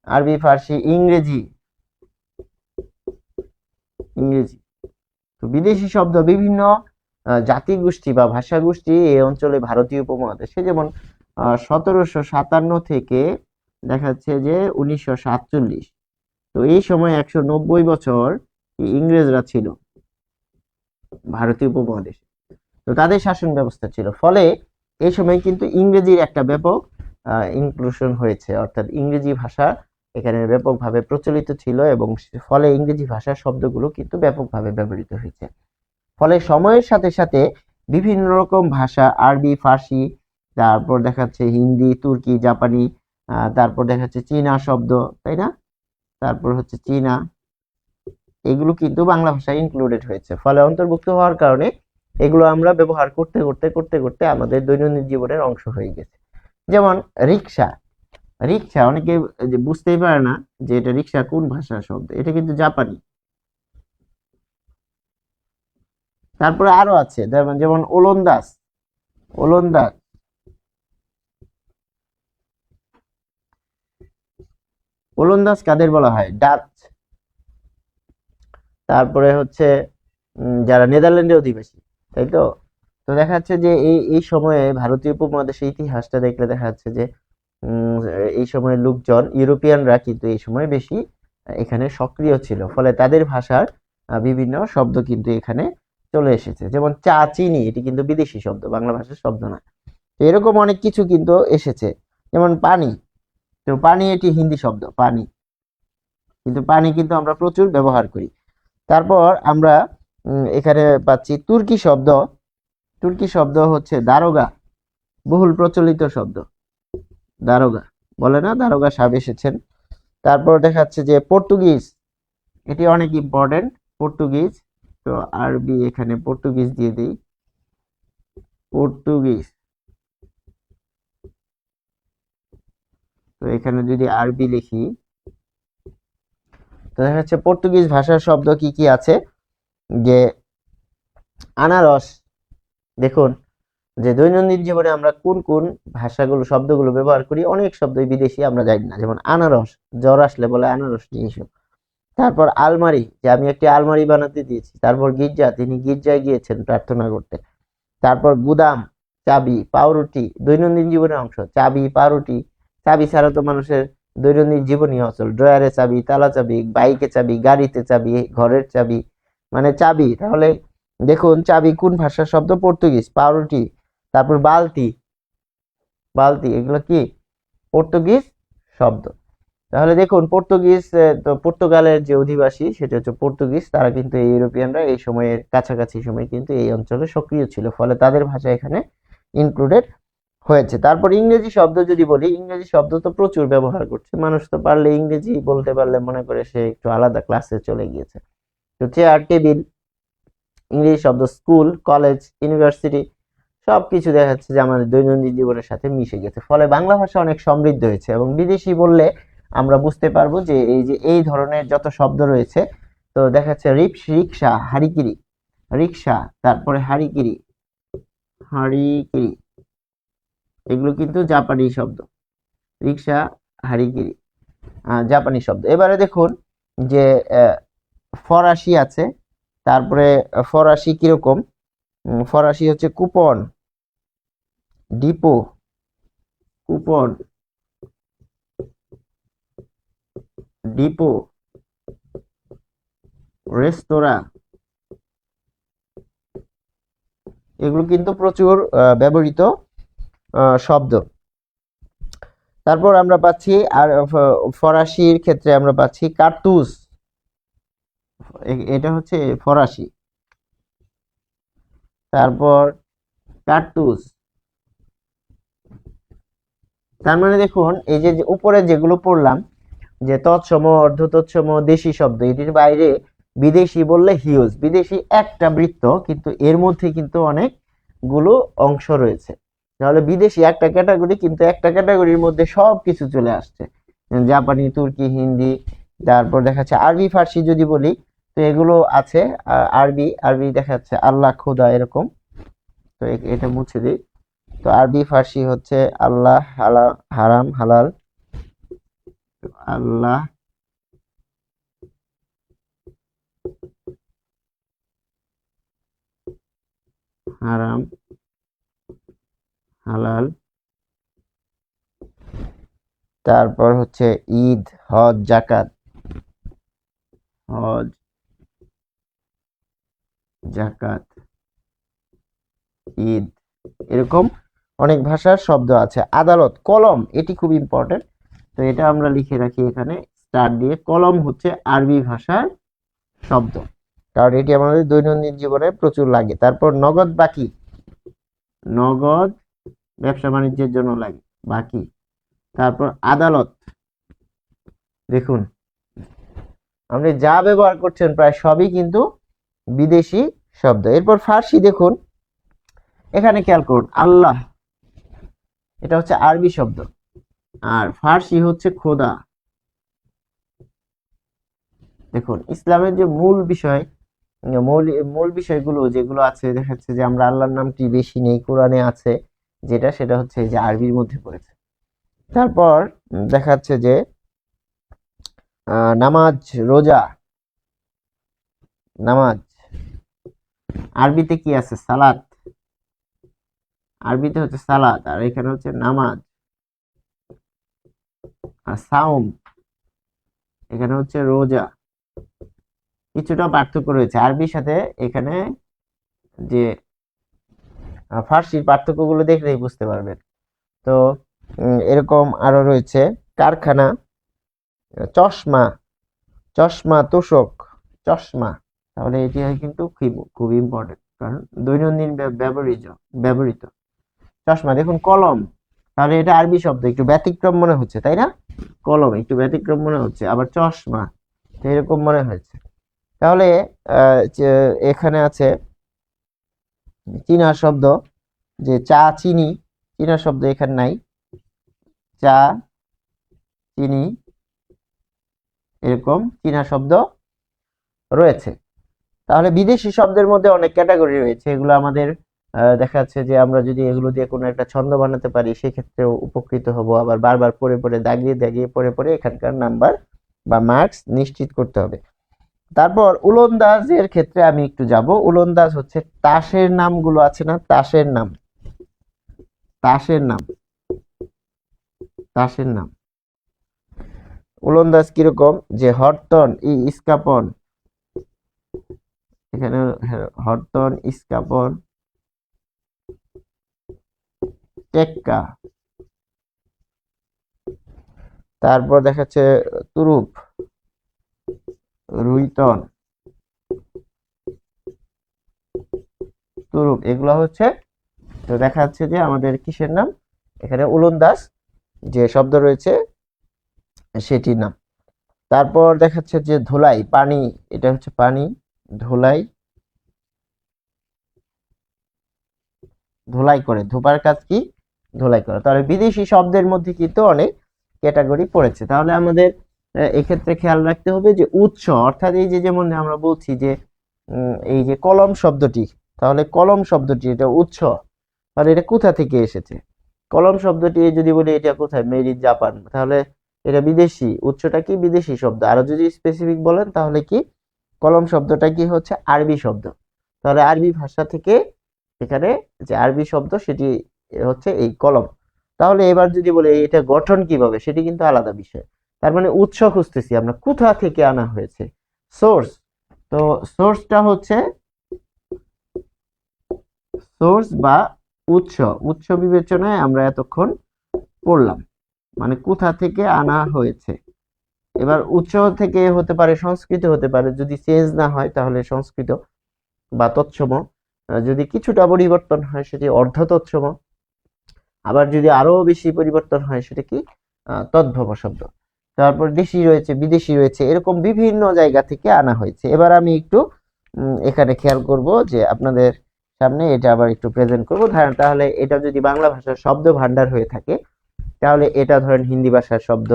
আরবি ফার্সি, ইংরেজি। তো বিদেশি শব্দ বিভিন্ন জাতিগোষ্ঠী বা ভাষাগোষ্ঠী এই অঞ্চলে ভারতীয় উপমহাদেশে, যেমন 1757 থেকে দেখা যাচ্ছে যে 1947, তো এই সময় 190 বছর ইংরেজরা ছিল ভারতীয় উপমহাদেশে। তো তাদের শাসন ব্যবস্থা ছিল, ফলে এই সময় কিন্তু ইংরেজির একটা ব্যাপক ইনক্লুশন হয়েছে, অর্থাৎ ইংরেজি ভাষা এখানে ব্যাপকভাবে প্রচলিত ছিল এবং ফলে ইংরেজি ভাষার শব্দগুলো কিন্তু ব্যাপকভাবে ব্যবহৃত হয়েছে। ফলে সময়ের সাথে সাথে বিভিন্ন রকম ভাষা, আরবি, ফার্সি, তারপর দেখাচ্ছে হিন্দি, তুর্কি, জাপানি, তারপর দেখাচ্ছে চীনা শব্দ, তাই না? তারপর হচ্ছে চীনা, এগুলো কিন্তু বাংলা ভাষায় ইনক্লুডেড হয়েছে। ফলে অন্তর্ভুক্ত হওয়ার কারণে এগুলো আমরা ব্যবহার করতে করতে করতে করতে আমাদের দৈনন্দিন জীবনের অংশ হয়ে গেছে। যেমন রিক্সা, রিক্সা অনেকে বুঝতেই পারে না যে এটা রিক্সা কোন ভাষার শব্দ, এটা কিন্তু জাপানি। তারপরে আরো আছে যেমন ওলন্দাজ, ওলন্দাজ, ওলন্দাজ কাদের বলা হয়? ডাচ। তারপরে হচ্ছে যারা নেদারল্যান্ডের অধিবাসী, তাই তো। তো দেখা যাচ্ছে যে এই সময়ে ভারতীয় উপমহাদেশের ইতিহাসটা দেখলে দেখা যাচ্ছে যে এই সময়ের লোকজন, ইউরোপিয়ানরা কিন্তু এই সময় বেশি এখানে সক্রিয় ছিল, ফলে তাদের ভাষার বিভিন্ন শব্দ কিন্তু এখানে চলে এসেছে। যেমন চা, চিনি, এটি কিন্তু বিদেশি শব্দ, বাংলা ভাষার শব্দ না। এরকম অনেক কিছু কিন্তু এসেছে। যেমন পানি, তো পানি এটি হিন্দি শব্দ, পানি, কিন্তু পানি কিন্তু আমরা প্রচুর ব্যবহার করি। তারপর আমরা এখানে পাচ্ছি তুর্কি শব্দ, তুর্কি শব্দ হচ্ছে দারোগা, বহুল প্রচলিত শব্দ, দারোগা বলে না, দারোগা সাহেব এসেছেন। তারপর দেখাচ্ছে যে পর্তুগিজ, এটি অনেক ইম্পর্টেন্ট, পর্তুগিজ। তো আরবি এখানে পর্তুগিজ দিয়ে দিই, পর্তুগিজ। তো এখানে যদি আরবি লিখি, তো দেখা যাচ্ছে পর্তুগিজ ভাষার শব্দ কি কি আছে, যে আনারস। দেখুন যে দৈনন্দিন জীবনে আমরা কোন কোন ভাষাগুলো, শব্দগুলো ব্যবহার করি, অনেক শব্দই বিদেশি, আমরা জানি না। যেমন আনারস, জ্বর আসলে বলে আনারস নিয়ে এসো। তারপর আলমারি, যে আমি একটি আলমারি বানাতে দিয়েছি। তারপর গির্জা, তিনি গির্জায় গিয়েছেন প্রার্থনা করতে। তারপর গুদাম, চাবি, পাউরুটি, দৈনন্দিন জীবনের অংশ, চাবি, পাউরুটি। চাবি ছাড়া তো মানুষের দৈনন্দিন জীবনই অচল। ড্রয়ারে চাবি, তালা চাবি, বাইকে চাবি, গাড়িতে চাবি, ঘরের চাবি, মানে চাবি। তাহলে দেখুন চাবি কোন ভাষার শব্দ? পর্তুগিজ। পাউরুটি, তারপর বালতি, বালতি, এগুলো কি পর্তুগিজ শব্দ। তাহলে দেখুন পর্তুগিজ, তো পর্তুগালের যে অধিবাসী সেটা হচ্ছে পর্তুগিজ, তারা কিন্তু এই ইউরোপিয়ানরা এই সময়ের কাছাকাছি সময় কিন্তু এই অঞ্চলে সক্রিয় ছিল, ফলে তাদের ভাষা এখানে ইনক্লুডেড হয়েছে। তারপর ইংরেজি শব্দ যদি বলি, ইংরেজি শব্দ তো প্রচুর ব্যবহার করছে মানুষ, তো পারলে ইংরেজি বলতে পারলে মনে করে সে একটু আলাদা ক্লাসে চলে গিয়েছে। তো চেয়ার, টেবিল, ইংরেজি শব্দ, স্কুল, কলেজ, ইউনিভার্সিটি, সবকিছু দেখা যাচ্ছে যে আমাদের দৈনন্দিন জীবনের সাথে মিশে গেছে, ফলে বাংলা ভাষা অনেক সমৃদ্ধ হয়েছে। এবং বিদেশি বললে আমরা বুঝতে পারবো যে এই ধরনের যত শব্দ রয়েছে, তো দেখা যাচ্ছে রিক্সা, হারিকিরি, রিক্সা, তারপরে হারিকিরি, হারিকিরি, এগুলো কিন্তু জাপানি শব্দ। রিক্সা, হারিকিরি, জাপানি শব্দ। এবারে দেখুন যে ফরাসি আছে। তারপরে ফরাসি কিরকম? ফরাসি হচ্ছে কুপন, ডিপো, কুপন, ডিপো, রেস্তোরাঁ, এগুলো কিন্তু প্রচুর ব্যবহৃত শব্দ। তারপর আমরা পাচ্ছি আর ফরাসির ক্ষেত্রে আমরা পাচ্ছি কার্তুস, এটা হচ্ছে ফরাসি। তারপর কার্তুস, তার মানে দেখুন এই যে উপরে যেগুলো পড়লাম, যে তৎসম, অর্ধ তৎসম, দেশি শব্দ, এটির বাইরে বিদেশি বললে হিউজ, বিদেশি একটা বৃত্ত, কিন্তু এর মধ্যে কিন্তু অনেকগুলো অংশ রয়েছে। তাহলে বিদেশি একটা ক্যাটাগরি, কিন্তু একটা ক্যাটাগরির মধ্যে সব কিছু চলে আসছে, জাপানি, তুর্কি, হিন্দি। তারপর দেখা যাচ্ছে আরবি ফার্সি যদি বলি, তো এগুলো আছে। আরবি আরবি দেখা যাচ্ছে আল্লাহ, খোদা, এরকম। তো এটা মুছে দিই। তো আরবি ফার্সি হচ্ছে আল্লাহ, হারাম, হালাল, আল্লাহ, হারাম, হালাল। তারপর হচ্ছে ঈদ, হজ, জাকাত, হজ, জাকাত, ঈদ, এরকম অনেক ভাষার শব্দ আছে। আদালত, কলম, এটি খুব ইম্পর্টেন্ট। তো এটা আমরা লিখে রাখি এখানে স্টার দিয়ে। কলম হচ্ছে আরবি ভাষার শব্দ, কারণ এটি আমাদের দৈনন্দিন জীবনে প্রচুর লাগে। তারপর নগদ বাকি, নগদ ব্যবসা বাণিজ্যের জন্য লাগে, বাকি। তারপর আদালত, দেখুন আপনি যা ব্যবহার করছেন প্রায় সবই কিন্তু বিদেশি শব্দ। এরপর ফার্সি দেখুন, এখানে খেয়াল করুন, আল্লাহ এটা হচ্ছে আরবি শব্দ, আর ফার্সি হচ্ছে খোদা। দেখুন ইসলামের যে মূল বিষয়, মূল বিষয়গুলো যেগুলো আছে, দেখা যাচ্ছে যে আমরা আল্লাহর নামটি বেশি নেই, কোরআনে আছে যেটা, সেটা হচ্ছে যে আরবির মধ্যে পড়েছে। তারপর দেখা যাচ্ছে যে নামাজ, রোজা, নামাজ আরবিতে কি আছে? সালাত, আরবিতে হচ্ছে সালাত, আর এখানে হচ্ছে নামাজ। আর সাওম, এখানে হচ্ছে রোজা। কিছুটা পার্থক্য রয়েছে আরবির সাথে। এখানে যে ফার্সির পার্থক্যগুলো দেখলেই বুঝতে পারবেন। তো এরকম আরো রয়েছে কারখানা, চশমা, চশমা, তোষক, চশমা। তাহলে এটি কিন্তু খুব ইম্পর্টেন্ট, কারণ দৈনন্দিন ব্যবহৃত চশমা। দেখুন কলম, তাহলে এটা আরবি শব্দ, একটু ব্যতিক্রম মনে হচ্ছে তাই না? কলম একটু ব্যতিক্রম মনে হচ্ছে, আবার চশমা এরকম মনে হচ্ছে। তাহলে এখানে আছে চীনা শব্দ, যে চা, চিনি, চীনা শব্দ এখানে নাই। চা, চিনি, এরকম চীনা শব্দ রয়েছে। তাহলে বিদেশি শব্দের মধ্যে অনেক ক্যাটাগরি রয়েছে, এগুলো আমাদের দেখা যাচ্ছে যে আমরা যদি এগুলো দিয়ে কোনো একটা ছন্দ বানাতে পারি সেক্ষেত্রেও উপকৃত হব। আবার বারবার পড়ে পড়ে দাগিয়ে দাগিয়ে পড়ে পড়ে এখানকার নাম্বার বা মার্কস নিশ্চিত করতে হবে। তারপর উলন্দাজের ক্ষেত্রে আমি একটু যাব। উলন্দাজ হচ্ছে তাসের নামগুলো আছে না, তাসের নাম, তাসের নাম, তাসের নাম। উলন্দাজ কিরকম? যে হরতন, ইস্কাপন, এখানে হরতন, ইস্কাপন, টেক্কা। তারপর দেখাচ্ছে তুরুপ, রুইতন, তুরুপ, এগুলো হচ্ছে। তো দেখা যাচ্ছে যে আমাদের কিসের নাম? এখানে উলন্দাজ যে শব্দ রয়েছে সেটির নাম। তারপর দেখাচ্ছে যে ধোলাই, পানি, এটা হচ্ছে পানি, ধোলাই, ধোলাই করে, ধোবার কাজ কি? ধোলাই করে। তাহলে বিদেশি শব্দের মধ্যে কিন্তু অনেক ক্যাটাগরি পড়েছে। তাহলে আমাদের এক্ষেত্রে খেয়াল রাখতে হবে যে উৎস, অর্থাৎ এই যে যেমন আমরা বলছি যে এই যে কলম শব্দটি, তাহলে কলম শব্দটি এটা উৎস, তাহলে এটা কোথা থেকে এসেছে? কলম শব্দটি যদি বলি এটা কোথায়, মেড ইন জাপান, তাহলে এটা বিদেশি, উৎসটা কি? বিদেশি শব্দ। আরো যদি স্পেসিফিক বলেন তাহলে কি, কলম শব্দটা কি হচ্ছে? আরবি শব্দ। তাহলে আরবি ভাষা থেকে এখানে যে আরবি শব্দ সেটি হচ্ছে এই কলম। তাহলে এবার যদি বলি এটা গঠন কিভাবে, সেটি কিন্তু আলাদা বিষয়। তার মানে উৎস খুঁজতেছি আমরা, কোথা থেকে আনা হয়েছে, সোর্স। তো সোর্সটা হচ্ছে, সোর্স বা উৎস, উৎস বিবেচনায় আমরা এতক্ষণ পড়লাম, মানে কোথা থেকে আনা হয়েছে। এবার উৎস থেকে হতে পারে সংস্কৃত, হতে পারে, যদি চেঞ্জ না হয় তাহলে সংস্কৃত বা তৎসম, যদি কিছুটা পরিবর্তন হয় সেটি অর্ধ তৎসম, আবার যদি আরো বেশি পরিবর্তন হয় সেটা কি? তদ্ভব শব্দ। তারপর দেশি রয়েছে, বিদেশি রয়েছে, এরকম বিভিন্ন জায়গা থেকে আনা হয়েছে। এবার আমি একটু এখানে খেয়াল করব যে আপনাদের সামনে এটা আবার একটু প্রেজেন্ট করব। তাহলে এটা যদি বাংলা ভাষার শব্দ ভান্ডার হয়ে থাকে, তাহলে এটা ধরেন হিন্দি ভাষার শব্দ,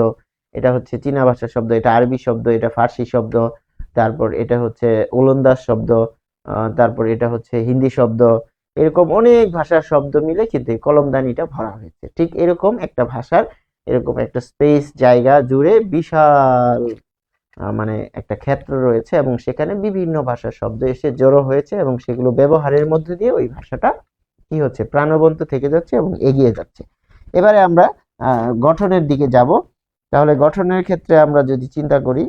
এটা হচ্ছে চীনা ভাষার শব্দ, এটা আরবি শব্দ, এটা ফার্সি শব্দ, তারপর এটা হচ্ছে ওলন্দাজ শব্দ, তারপর এটা হচ্ছে হিন্দি শব্দ, এরকম অনেক ভাষার শব্দ মিলে কিন্তু এই কলমদানিটা ভরা হয়েছে। ঠিক এরকম একটা ভাষার এরকম একটা স্পেস জায়গা জুড়ে বিশাল মানে একটা ক্ষেত্র রয়েছে এবং সেখানে বিভিন্ন ভাষার শব্দ এসে জড়ো হয়েছে এবং সেগুলো ব্যবহারের মধ্যে দিয়ে ওই ভাষাটা কি হচ্ছে, প্রাণবন্ত থেকে যাচ্ছে এবং এগিয়ে যাচ্ছে। এবারে আমরা গঠনের দিকে যাব। তাহলে গঠনের ক্ষেত্রে আমরা যদি চিন্তা করি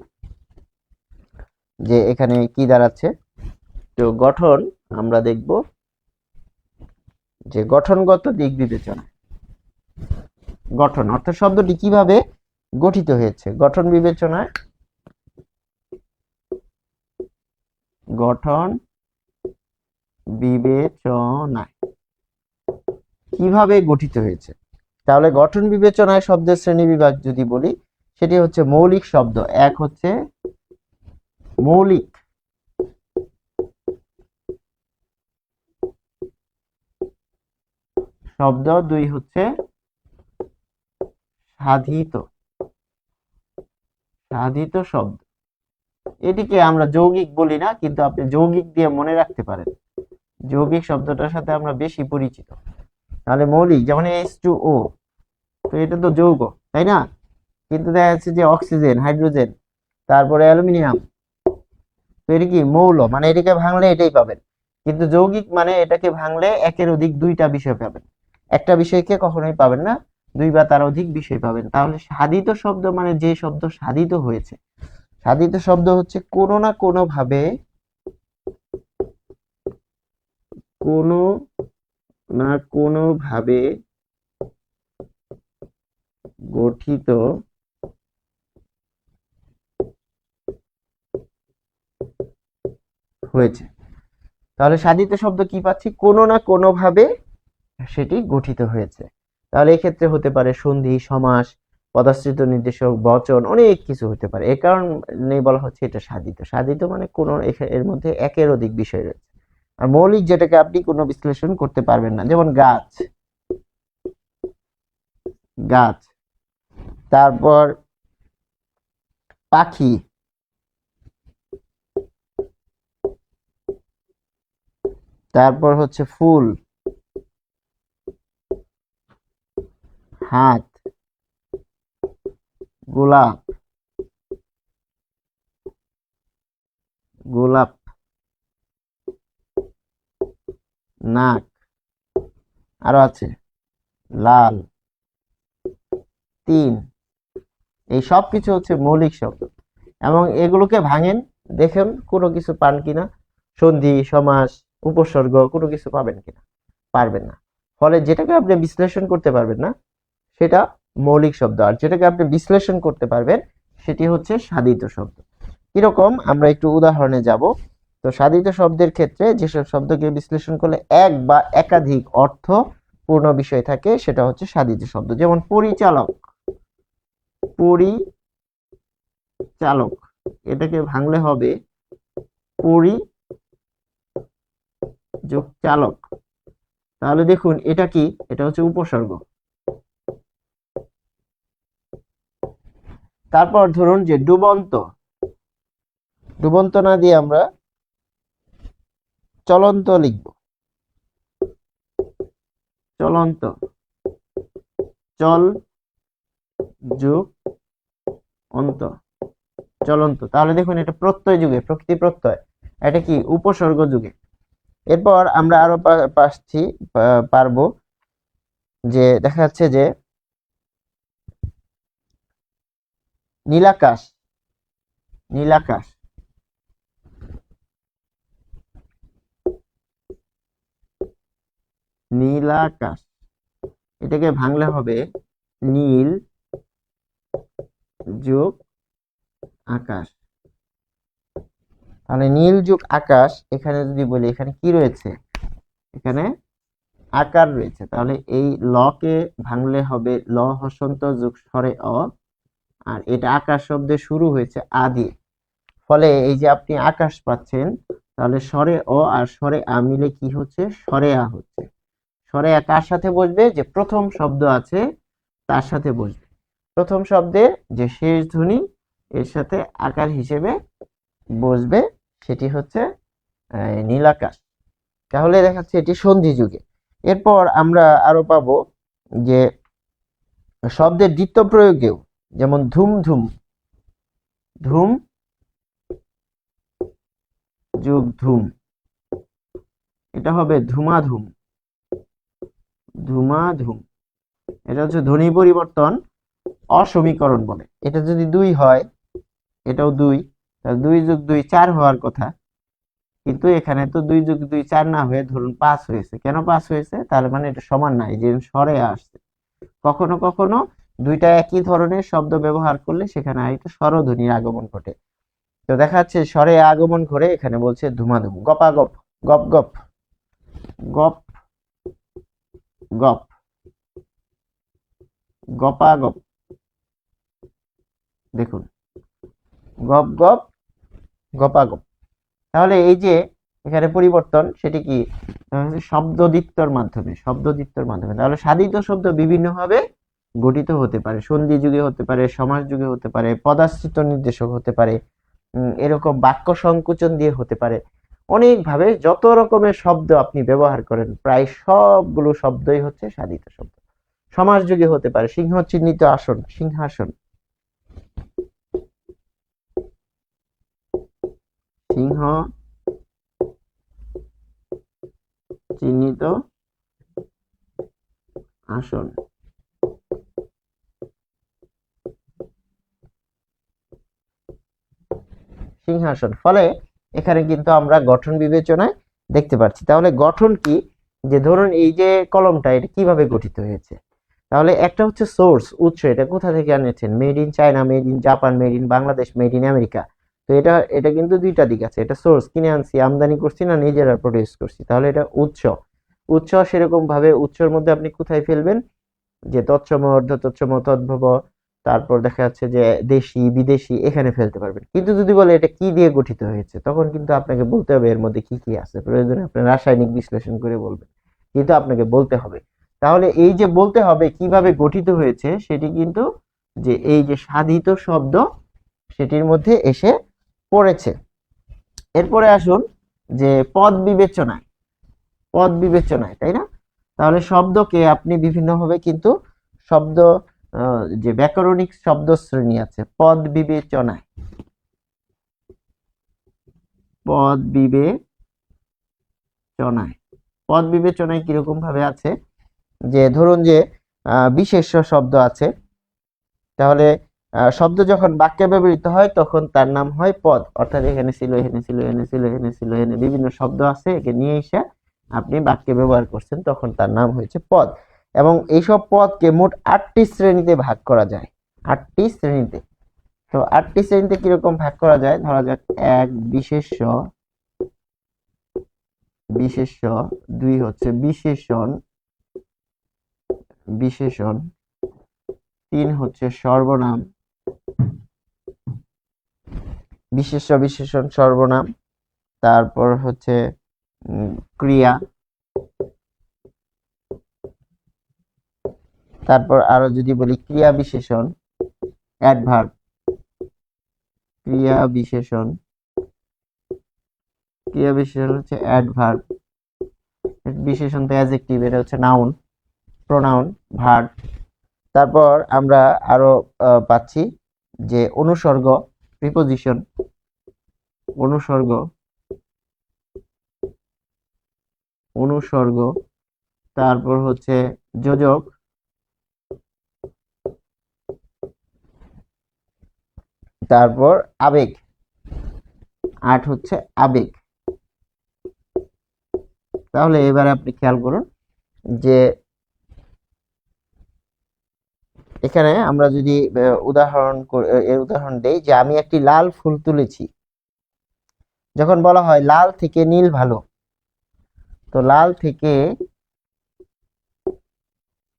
যে এখানে কি দাঁড়াচ্ছে, তো গঠন আমরা দেখব যে গঠনগত দিক বিবেচনা। গঠন অর্থাৎ শব্দটি কিভাবে গঠিত হয়েছে, গঠন বিবেচনায়, গঠন বিবেচনায় কিভাবে গঠিত হয়েছে। তাহলে গঠন বিবেচনায় শব্দের শ্রেণীবিভাগ যদি বলি, সেটি হচ্ছে মৌলিক শব্দ। এক হচ্ছে মৌলিক শব্দ, দুই হচ্ছে সাধিত সাধিত শব্দ। এটিকে আমরা যৌগিক বলি না, কিন্তু আপনি যৌগিক দিয়ে মনে রাখতে পারেন, যৌগিক শব্দটার সাথে আমরা বেশি পরিচিত। তাহলে মৌলিক যেমন H2O, তো এটা তো যৌগ, তাই না? কিন্তু দেখা যাচ্ছে যে অক্সিজেন, হাইড্রোজেন, তারপরে অ্যালুমিনিয়াম, তো এটা কি মৌল, মানে এটাকে ভাঙলে এটাই পাবেন। কিন্তু যৌগিক মানে এটাকে ভাঙলে একের অধিক দুইটা বিষয় পাবেন, একটা বিষয়কে কখনোই পাবেন না, দুই বা তার অধিক বিষয় পাবেন। তাহলে সাধিত শব্দ মানে যে শব্দ সাধিত হয়েছে। সাধিত শব্দ হচ্ছে কোনো না কোনো ভাবে, কোনো না কোনো ভাবে গঠিত হয়েছে। তাহলে সাধিত শব্দ কি পাচ্ছি, কোনো না কোনো ভাবে সেটি গঠিত হয়েছে। তাহলে এই ক্ষেত্রে হতে পারে সন্ধি, সমাস, পদাশ্রিত নির্দেশক, বচন, অনেক কিছু হতে পারে। এর কারণে বলা হচ্ছে এটা সাধিত। সাধিত মানে কোনো এর মধ্যে একের অধিক বিষয় রয়েছে। আর মৌলিক যেটাকে আপনি কোনো বিশ্লেষণ করতে পারবেন না, যেমন গাছ, গাছ, তারপর পাখি, তারপর হচ্ছে ফুল, হাত, গোলাপ, গোলাপ, নাক, আরো আছে লাল, তিন। এই সব কিছু হচ্ছে মৌলিক শব্দ এবং এগুলোকে ভাঙেন, দেখেন কোনো কিছু পান কিনা, সন্ধি, সমাস, উপসর্গ কোনো কিছু পাবেন কিনা, পারবেন না। ফলে যেটাকে আপনি বিশ্লেষণ করতে পারবেন না সেটা মৌলিক শব্দ, আর যেটাকে আপনি বিশ্লেষণ করতে পারবেন সেটি হচ্ছে সাধিত শব্দ। কিরকম, আমরা একটু উদাহরণে যাব। তো সাধিত শব্দের ক্ষেত্রে যেসব শব্দকে বিশ্লেষণ করলে এক বা একাধিক অর্থ পূর্ণ বিষয় থাকে সেটা হচ্ছে সাধিত শব্দ। যেমন পরিচালক, পরিচালক, এটাকে ভাঙলে হবে পরি যোগ চালক। তাহলে দেখুন এটা কি, এটা হচ্ছে উপসর্গ। তারপর ধরুন যে ডুবন্ত, ডুবন্ত না দিয়ে আমরা চলন্ত লিখব, চলন্ত, চল যোগ অন্ত, চলন্ত। তাহলে দেখুন এটা প্রত্যয় যুগে, প্রকৃতি প্রত্যয়, এটা কি উপসর্গ যুগে। এরপর আমরা আরো পারবো যে দেখা যাচ্ছে যে নীলাকাশ, নীলাকাশ, নীলাকাশ, এটাকে ভাঙলে হবে নীল যোগ আকাশ। তাহলে নীল যুগ আকাশ, এখানে যদি বলি এখানে কি রয়েছে, এখানে আকার রয়েছে। তাহলে এই ল কে ভাঙলে হবে ল হসন্ত যোগ স্বরে অ, আর এটা আকাশ শব্দে শুরু হয়েছে আ দিয়ে। ফলে এই যে আপনি আকাশ পাচ্ছেন, তাহলে স্বরে অ আর স্বরে আ মিলে কি হচ্ছে? স্বরে আ হচ্ছে। স্বরে আ কার সাথে বসবে? যে প্রথম শব্দ আছে তার সাথে বসবে। প্রথম শব্দের যে শেষ ধ্বনি এর সাথে আকার হিসেবে বসবে, সেটি হচ্ছে নীলাকাশ। তাহলে দেখা যাচ্ছে এটি সন্ধি যুগে। এরপর আমরা আরো পাবো যে শব্দের দ্বিত্ব প্রয়োগেও, যেমন ধুম ধুম, ধুম যোগ ধুম, এটা হবে ধুমাধুম, ধুমাধুম। এটা হচ্ছে ধ্বনি পরিবর্তন অসমীকরণ বলে। এটা যদি 2 হয়, এটাও 2, তাহলে 2 যোগ 2 4 হওয়ার কথা, কিন্তু এখানে তো 2 যোগ 2 4 না হয়ে ধরুন 5 হয়েছে। কেন 5 হয়েছে? তাহলে মানে এটা সমান নাই, যে স্বরে আসছে। কখনো কখনো দুইটা একই ধরনের শব্দ ব্যবহার করলে সেখানে আরেকটা স্বরধ্বনির আগমন ঘটে। তো দেখা যাচ্ছে স্বরে আগমন ঘটে, এখানে বলছে ধুমাধুম, গপাগপ, গপ গপ, গপ গপ, গপাগপ। দেখুন, গপ গপ, গপাগপ। তাহলে এই যে এখানে পরিবর্তন, সেটি কি? শব্দদ্বিত্বর মাধ্যমে, শব্দদ্বিত্বর মাধ্যমে। তাহলে সাধিত শব্দ বিভিন্নভাবে গঠিত হতে পারে, সন্ধি যুগে হতে পারে, সমাস যুগে হতে পারে, পদাশ্রিত নির্দেশক হতে পারে, এরকম বাক্য সংকোচন দিয়ে হতে পারে। অনেকভাবে যত রকমের শব্দ আপনি ব্যবহার করেন, প্রায় সবগুলো শব্দই হচ্ছে সাধিত শব্দ। সমাস যুগে হতে পারে, সিংহ চিহ্নিত আসন, সিংহাসন, সিংহ চিহ্নিত আসন। সিংহাসন। ফলে এখানে কিন্তু আমরা গঠন বিবেচনায় দেখতে পাচ্ছি। তাহলে গঠন কি? যে ধরুন এই যে কলমটা, এটা কিভাবে গঠিত হয়েছে? তাহলে একটা হচ্ছে সোর্স, উৎস, এটা কোথা থেকে আনেছেন? Made in China, made in Japan, made in Bangladesh, made in America. তো এটা এটা কিন্তু দুইটা দিক আছে। এটা সোর্স, কিনে আনছি, আমদানি করছি, না নিজেরা প্রডিউস করছি। তাহলে এটা উৎস। উৎস সেরকম ভাবে উৎসর মধ্যে আপনি কোথায় ফেলবেন? যে তৎসম, অর্ধ তৎসম, তদ্ভব, তারপর দেখা যাচ্ছে যে দেশি বিদেশি, এখানে ফেলতে পারবেন। কিন্তু যদি বলে এটা কি দিয়ে গঠিত হয়েছে, তখন কিন্তু আপনাকে বলতে হবে এর মধ্যে কি কি আছে। প্রয়োজনে আপনি রাসায়নিক বিশ্লেষণ করে বলবেন, কিন্তু আপনাকে বলতে হবে। তাহলে এই যে বলতে হবে কিভাবে গঠিত হয়েছে, সেটি কিন্তু যে এই যে সাধিত শব্দ সেটির মধ্যে এসে পড়েছে। এরপরে আসুন যে পদ বিবেচনায়, পদ বিবেচনায়, তাই না? তাহলে শব্দকে আপনি বিভিন্নভাবে কিন্তু শব্দ, যে ব্যাকরণিক শব্দ শ্রেণী আছে পদ বিবেচনায়, পদ বিবেচনায়, পদ বিবেচনায় কিরকম ভাবে আছে? যে ধরুন যে বিশেষ্য শব্দ আছে, তাহলে শব্দ যখন বাক্যে ব্যবহৃত হয় তখন তার নাম হয় পদ। অর্থাৎ এখানে ছিল, এখানে ছিল, এখানে ছিল, এখানে ছিল, এখানে বিভিন্ন শব্দ আছে, একে নিয়ে এসে আপনি বাক্যে ব্যবহার করছেন, তখন তার নাম হয়েছে পদ। এবং এইসব পদকে মোট 8টি শ্রেণীতে ভাগ করা যায়। 8টি শ্রেণীতে। তো 8টি শ্রেণীতে কিরকম ভাগ করা যায়? ধরা যাক 1 বিশেষ্য, বিশেষ্য, 2 হচ্ছে বিশেষণ, বিশেষণ, 3 হচ্ছে সর্বনাম, বিশেষ্য, বিশেষণ, সর্বনাম, তারপর হচ্ছে ক্রিয়া, তারপর আরো যদি বলি ক্রিয়া বিশেষণ, অ্যাডভার্ব, ক্রিয়া বিশেষণ, ক্রিয়া বিশেষণ হচ্ছে অ্যাডভার্ব, বিশেষণ তো অ্যাডজেক্টিভ, এটা হচ্ছে নাউন, প্রোনাউন, ভার্ব। তারপর আমরা আরো পাচ্ছি যে অনুসর্গ, প্রিপোজিশন, অনুসর্গ, অনুসর্গ, তারপর হচ্ছে যোজক, তারপর আবেগ, 8 হচ্ছে আবেগ। তাহলে এবারে আপনি খেয়াল করুন যে এখানে আমরা যদি এর উদাহরণ দেই, যে আমি একটি লাল ফুল তুলেছি। যখন বলা হয় লাল থেকে নীল ভালো, তো লাল থেকে,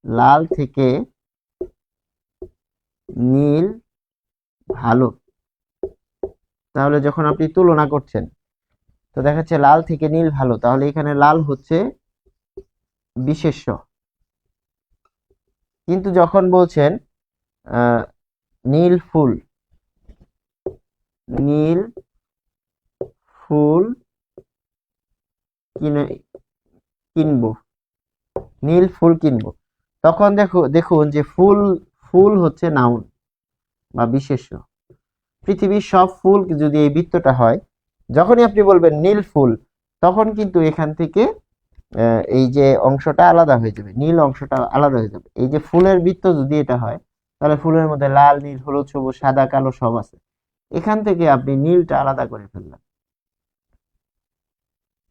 লাল থেকে নীল ভালো। তাহলে যখন আপনি তুলনা করছেন তো দেখা যাচ্ছে লাল থেকে নীল ভালো, তাহলে এখানে লাল হচ্ছে বিশেষ্য। কিন্তু যখন বলছেন আহ, নীল ফুল, নীল ফুল কিনে কিনবো, নীল ফুল কিনবো, তখন দেখুন যে ফুল, ফুল হচ্ছে নাউন বা বিশেষ্য। পৃথিবীর সব ফুল যদি এই বৃত্তটা হয়, যখনই আপনি বলবেন নীল ফুল, তখন কিন্তু এখান থেকে এই যে অংশটা আলাদা হয়ে যাবে, নীল অংশটা আলাদা হয়ে যাবে। এই যে ফুলের বৃত্ত যদি এটা হয়, তাহলে ফুলের মধ্যে লাল, নীল, হলুদ, সবুজ, সাদা, কালো সব আছে। এখান থেকে আপনি নীলটা আলাদা করে ফেললেন,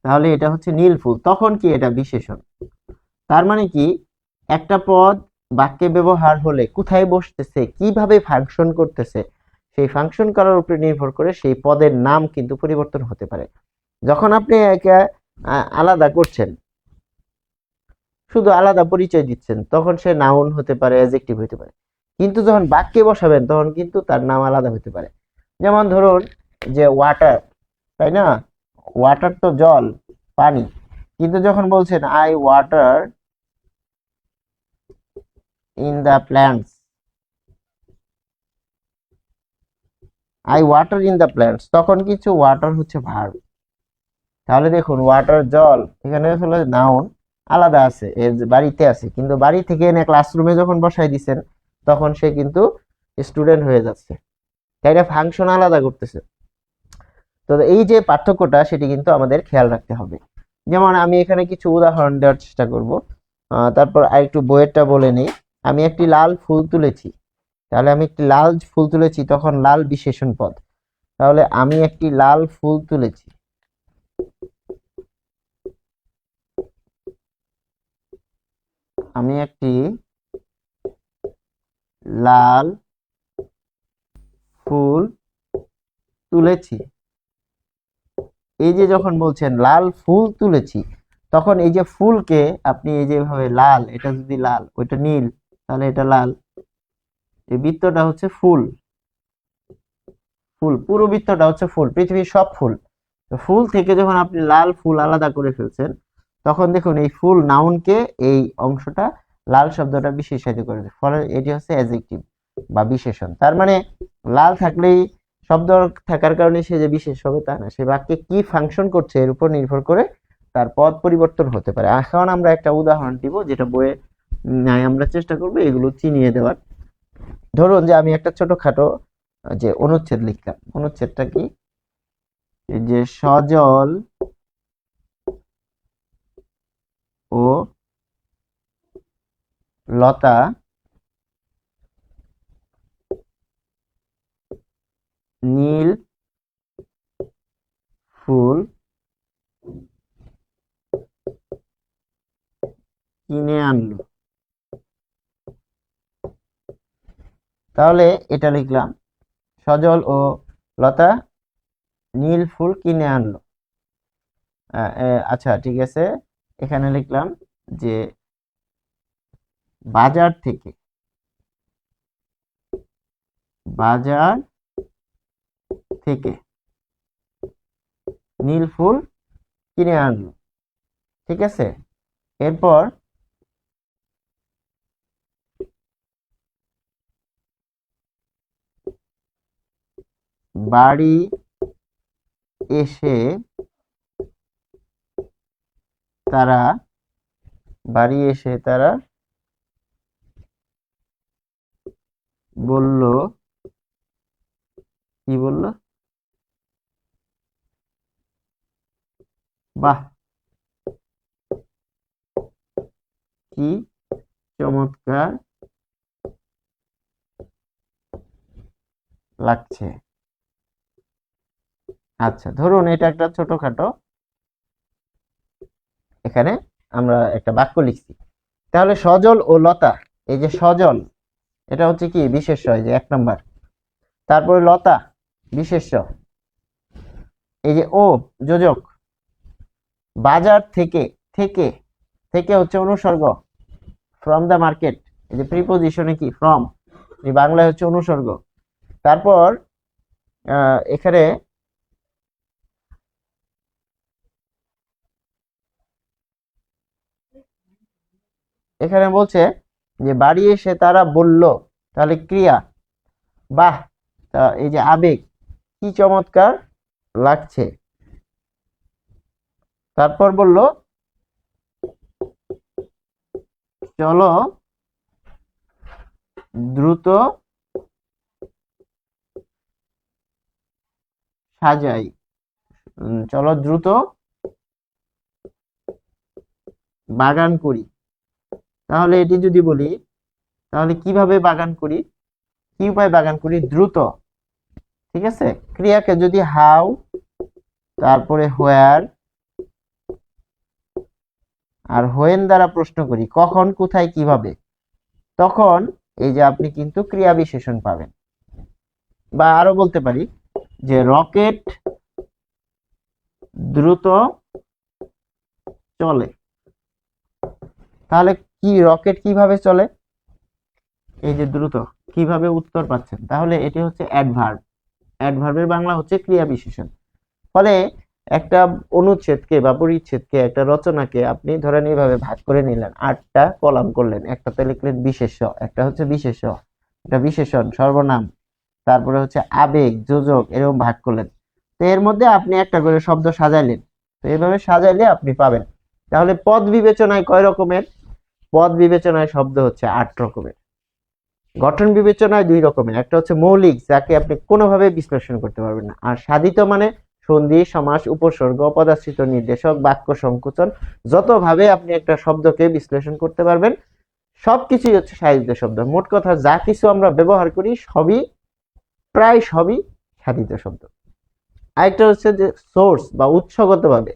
তাহলে এটা হচ্ছে নীল ফুল। তখন কি এটা বিশেষণ। তার মানে কি, একটা পদ বাক্যে ব্যবহার হলে কোথায় বসতেছে, কিভাবে ফাংশন করতেছে, সেই ফাংশন করার উপরে নির্ভর করে সেই পদের নাম কিন্তু পরিবর্তন হতে পারে। যখন আপনি একে আলাদা করছেন, শুধু আলাদা পরিচয় দিচ্ছেন, তখন সে নাউন হতে পারে, অ্যাডজেক্টিভ হতে পারে। কিন্তু যখন বাক্যে বসাবেন তখন কিন্তু তার নাম আলাদা হতে পারে। যেমন ধরুন যে ওয়াটার, তাই না, ওয়াটার তো জল, পানি। কিন্তু যখন বলছেন I water in the plants, I water in the plants, তখন কিছু ওয়াটার হচ্ছে ভার্ব। তাহলে দেখুন ওয়াটার জল, এখানে হলো নাউন আলাদা আছে, এর বাড়িতে আছে, কিন্তু বাড়ি থেকে এনে ক্লাসরুমে যখন বসাই দিচ্ছেন তখন সে কিন্তু স্টুডেন্ট হয়ে যাচ্ছে, তাই না, ফাংশন আলাদা করতেছে। তো এই যে পার্থক্যটা, সেটি কিন্তু আমাদের খেয়াল রাখতে হবে। যেমন আমি এখানে কিছু উদাহরণ দেওয়ার চেষ্টা করব, তারপর আরেকটু বইয়েরটা বলে নেই। আমি একটি লাল ফুল তুলেছি, তাহলে আমি একটি লাল ফুল তুলেছি, তখন লাল বিশেষণ পদ। তাহলে আমি একটি লাল ফুল তুলেছি, আমি একটি লাল ফুল তুলেছি। এই যে যখন বলছেন লাল ফুল তুলেছি, তখন এই যে ফুলকে আপনি এই যেভাবে লাল, এটা যদি লাল, ওইটা নীল, তাহলে এটা লাল। এই বৃত্তটা হচ্ছে ফুল, ফুল পুরো বৃত্তটা হচ্ছে ফুল, পৃথিবীর সব ফুল। তো ফুল থেকে যখন আপনি লাল ফুল আলাদা করে ফেলছেন, তখন দেখুন এই ফুল নাউনকে এই অংশটা লাল শব্দটা বিশেষায়িত করে দেয়, ফলে এটি হচ্ছে অ্যাডজেক্টিভ বা বিশেষণ। তার মানে লাল থাকলেই, শব্দ থাকার কারণে সে যে বিশেষ হবে তা না, সে বাক্যে কি ফাংশন করছে এর উপর নির্ভর করে তার পদ পরিবর্তন হতে পারে। এখন আমরা একটা উদাহরণ দিব, যেটা বইয়ে নাই, আমরা চেষ্টা করবো এগুলো চিনিয়ে দেওয়ার। ধরুন যে আমি একটা ছোটখাটো যে অনুচ্ছেদ লিখলাম, অনুচ্ছেদটা কি, এই যে সজল ও লতা নীল ফুল কিনে আনলো। তাহলে এটা লিখলাম, সজল ও লতা নীল ফুল কিনে আনলো। আচ্ছা ঠিক আছে, এখানে লিখলাম যে বাজার থেকে, বাজার থেকে নীল ফুল কিনে আনলো। ঠিক আছে, এরপর বাড়ি এসে তারা, বাড়ি এসে তারা বলল, কি বলল, বাহ কি চমৎকার লাগছে। আচ্ছা ধরুন এটা একটা ছোটখাটো, এখানে আমরা একটা বাক্য লিখছি। তাহলে সজল ও লতা, এই যে সজল এটা হচ্ছে কি বিশেষ্য, এই যে 1 নাম্বার। তারপরে লতা বিশেষ্য, এই যে ও যোজক, বাজার থেকে, থেকে, থেকে হচ্ছে অনুসর্গ, ফ্রম দ্য মার্কেট, এই যে প্রিপোজিশনে কি ফ্রম, এই বাংলায় হচ্ছে অনুসর্গ। তারপর এখানে এখানে বলছে যে বাড়ি এসে তারা বলল, তাহলে ক্রিয়া, বাহ, তা এই যে আবেগ, কি চমৎকার লাগছে। তারপর বলল চলো দ্রুত সাজাই, চলো দ্রুত বাগান করি। তাহলে এটি যদি বলি, তাহলে কিভাবে বাগান করি, কি উপায় বাগান করি? দ্রুত। ঠিক আছে, ক্রিয়াকে যদি হাউ, তারপরে হোয়ার আর হোয়েন দ্বারা প্রশ্ন করি, কখন, কোথায়, কিভাবে, তখন এই যে আপনি কিন্তু ক্রিয়া বিশেষণ পাবেন। বা আরো বলতে পারি যে রকেট দ্রুত চলে। তাহলে কি রকেট কিভাবে চলে? এই যে দ্রুত, কিভাবে উত্তর পাচ্ছেন? তাহলে এটি হচ্ছে অ্যাডভার্ব। অ্যাডভার্বের বাংলা হচ্ছে ক্রিয়া বিশেষণ। ফলে একটা অনুচ্ছেদকে বা পরিচ্ছেদকে, একটা রচনাকে আপনি ধরেন এইভাবে ভাগ করে নিলেন, 8টা কলাম করলেন। একটাতে লিখলেন বিশেষ্য, একটা হচ্ছে বিশেষ্য, একটা বিশেষণ, সর্বনাম, তারপরে হচ্ছে আবেগ, যোজক, এরকম ভাগ করলেন। তো এর মধ্যে আপনি একটা করে শব্দ সাজাইলেন। তো এইভাবে সাজাইলে আপনি পাবেন। তাহলে পদ বিবেচনায় কয় রকমের? পদ বিবেচনায় শব্দ হচ্ছে 8 রকমের। গঠন বিবেচনায় 2 রকমের, একটা হচ্ছে মৌলিক, যাকে আপনি কোনোভাবে বিশ্লেষণ করতে পারবেন না, আর সাধিত মানে সন্ধি, সমাস, উপসর্গ, পদাশ্রিত নির্দেশক, বাক্য সংকোচন, যতভাবে আপনি একটা শব্দকে বিশ্লেষণ করতে পারবেন সবকিছুই হচ্ছে সাধিত শব্দ। মোট কথা যা কিছু আমরা ব্যবহার করি সবই, প্রায় সবই সাধিত শব্দ। আরেকটা হচ্ছে যে সোর্স বা উৎসগতভাবে,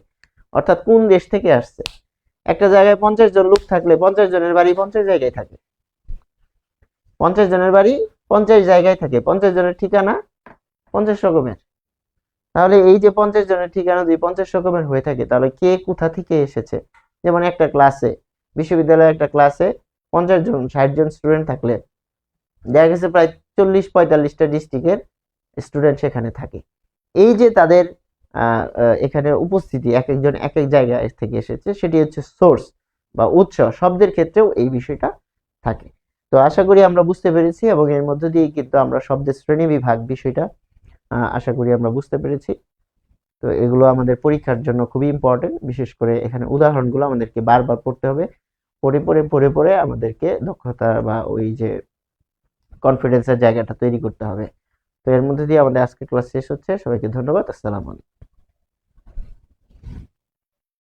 অর্থাৎ কোন দেশ থেকে আসছে। একটা জায়গায় 50 জন লোক থাকলে 50 জনের বাড়ি 50 জায়গায় থাকে, 50 জনের বাড়ি 50 জায়গায় থাকে, 50 জনের ঠিকানা 50 রকমের। তাহলে এই যে 50 জনের ঠিকানা যদি 50 রকমের হয়ে থাকে, তাহলে কে কোথা থেকে এসেছে? যেমন একটা ক্লাসে, বিশ্ববিদ্যালয়ের একটা ক্লাসে 50 জন 60 জন স্টুডেন্ট থাকলে দেখা গেছে প্রায় 40-45টা ডিস্ট্রিক্টের স্টুডেন্ট সেখানে থাকে। এই যে তাদের এখানে উপস্থিতি, এক একজন এক এক জায়গা থেকে এসেছে, সেটি হচ্ছে সোর্স বা উৎস। শব্দের ক্ষেত্রেও এই বিষয়টা থাকে। তো আশা করি আমরা বুঝতে পেরেছি, এবং এর মধ্য দিয়ে কিন্তু আমরা শব্দের শ্রেণী বিভাগ বিষয়টা আশা করি আমরা বুঝতে পেরেছি। তো এগুলো আমাদের পরীক্ষার জন্য খুবই ইম্পর্টেন্ট। বিশেষ করে এখানে উদাহরণগুলো আমাদেরকে বারবার পড়তে হবে, পড়ে পড়ে পড়ে পড়ে আমাদেরকে দক্ষতা বা ওই যে কনফিডেন্সের জায়গাটা তৈরি করতে হবে। তো এর মধ্যে দিয়ে আমাদের আজকের ক্লাস শেষ হচ্ছে। সবাইকে ধন্যবাদ। আসসালামু আলাইকুম।